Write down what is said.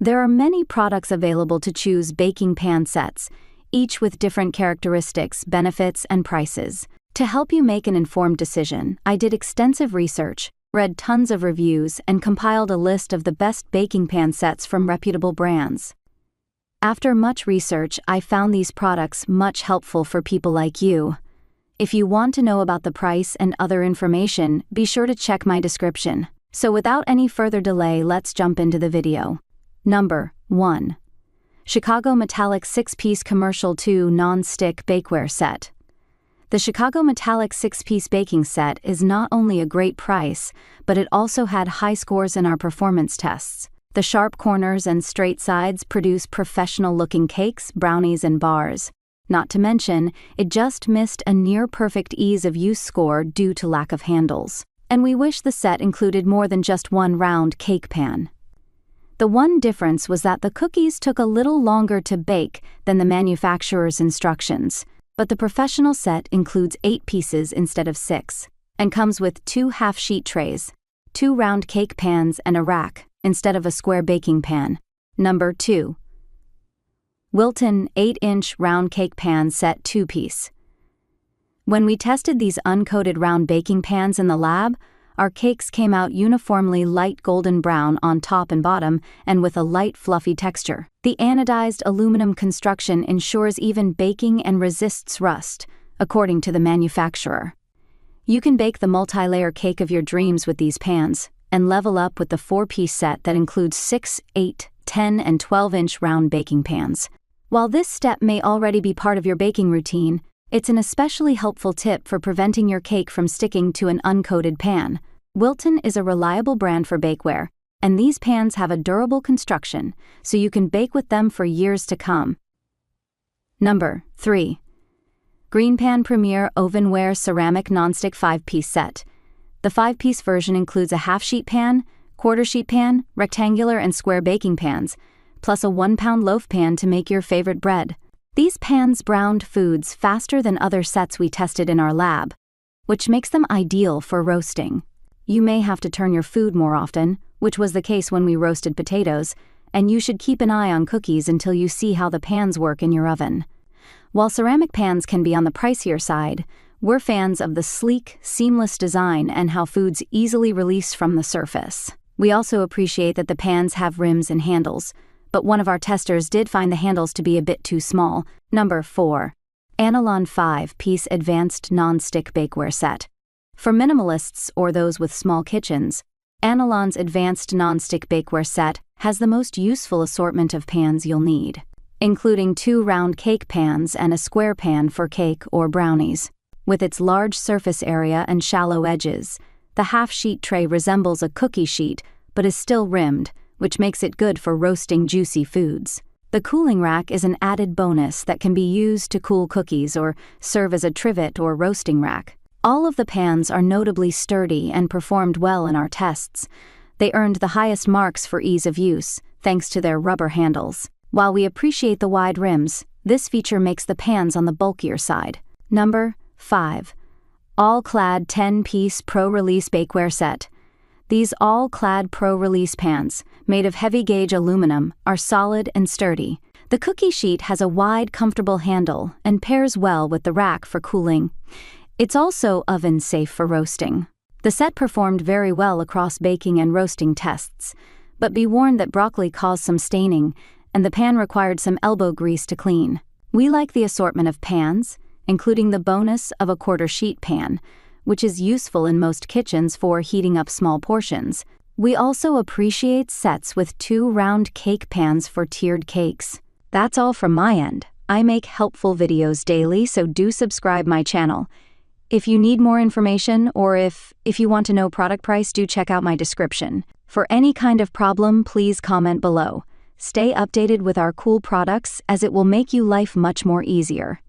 There are many products available to choose baking pan sets, each with different characteristics, benefits, and prices. To help you make an informed decision, I did extensive research, read tons of reviews, and compiled a list of the best baking pan sets from reputable brands. After much research, I found these products much helpful for people like you. If you want to know about the price and other information, be sure to check my description. So without any further delay, let's jump into the video. Number 1. Chicago Metallic 6-Piece Commercial 2 Non-Stick Bakeware Set. The Chicago Metallic 6-Piece Baking Set is not only a great price, but it also had high scores in our performance tests. The sharp corners and straight sides produce professional-looking cakes, brownies, and bars. Not to mention, it just missed a near-perfect ease of use score due to lack of handles. And we wish the set included more than just one round cake pan. The one difference was that the cookies took a little longer to bake than the manufacturer's instructions, but the professional set includes 8 pieces instead of 6, and comes with 2 half-sheet trays, 2 round cake pans, and a rack, instead of a square baking pan. Number 2. Wilton 8-inch round cake pan set 2-piece. When we tested these uncoated round baking pans in the lab, our cakes came out uniformly light golden brown on top and bottom and with a light fluffy texture. The anodized aluminum construction ensures even baking and resists rust, according to the manufacturer. You can bake the multi-layer cake of your dreams with these pans, and level up with the 4-piece set that includes 6, 8, 10, and 12-inch round baking pans. While this step may already be part of your baking routine, it's an especially helpful tip for preventing your cake from sticking to an uncoated pan. Wilton is a reliable brand for bakeware, and these pans have a durable construction, so you can bake with them for years to come. Number 3. Greenpan Premier Ovenware Ceramic Nonstick 5-Piece Set. The 5-piece version includes a half-sheet pan, quarter-sheet pan, rectangular and square baking pans, plus a 1-pound loaf pan to make your favorite bread. These pans browned foods faster than other sets we tested in our lab, which makes them ideal for roasting. You may have to turn your food more often, which was the case when we roasted potatoes, and you should keep an eye on cookies until you see how the pans work in your oven. While ceramic pans can be on the pricier side, we're fans of the sleek, seamless design and how foods easily release from the surface. We also appreciate that the pans have rims and handles, but one of our testers did find the handles to be a bit too small. Number 4. Anolon 5-Piece Advanced Non-Stick Bakeware Set. For minimalists or those with small kitchens, Anolon's Advanced Non-Stick Bakeware Set has the most useful assortment of pans you'll need, including 2 round cake pans and a square pan for cake or brownies. With its large surface area and shallow edges, the half-sheet tray resembles a cookie sheet but is still rimmed, which makes it good for roasting juicy foods. The cooling rack is an added bonus that can be used to cool cookies or serve as a trivet or roasting rack. All of the pans are notably sturdy and performed well in our tests. They earned the highest marks for ease of use, thanks to their rubber handles. While we appreciate the wide rims, this feature makes the pans on the bulkier side. Number 5. All-Clad 10-Piece Pro-Release Bakeware Set. These All-Clad Pro-Release pans, made of heavy-gauge aluminum, are solid and sturdy. The cookie sheet has a wide, comfortable handle and pairs well with the rack for cooling. It's also oven-safe for roasting. The set performed very well across baking and roasting tests, but be warned that broccoli caused some staining, and the pan required some elbow grease to clean. We like the assortment of pans, including the bonus of a quarter-sheet pan, which is useful in most kitchens for heating up small portions. We also appreciate sets with 2 round cake pans for tiered cakes. That's all from my end. I make helpful videos daily, so do subscribe my channel. If you need more information or if you want to know product price, do check out my description. For any kind of problem, please comment below. Stay updated with our cool products as it will make you life much more easier.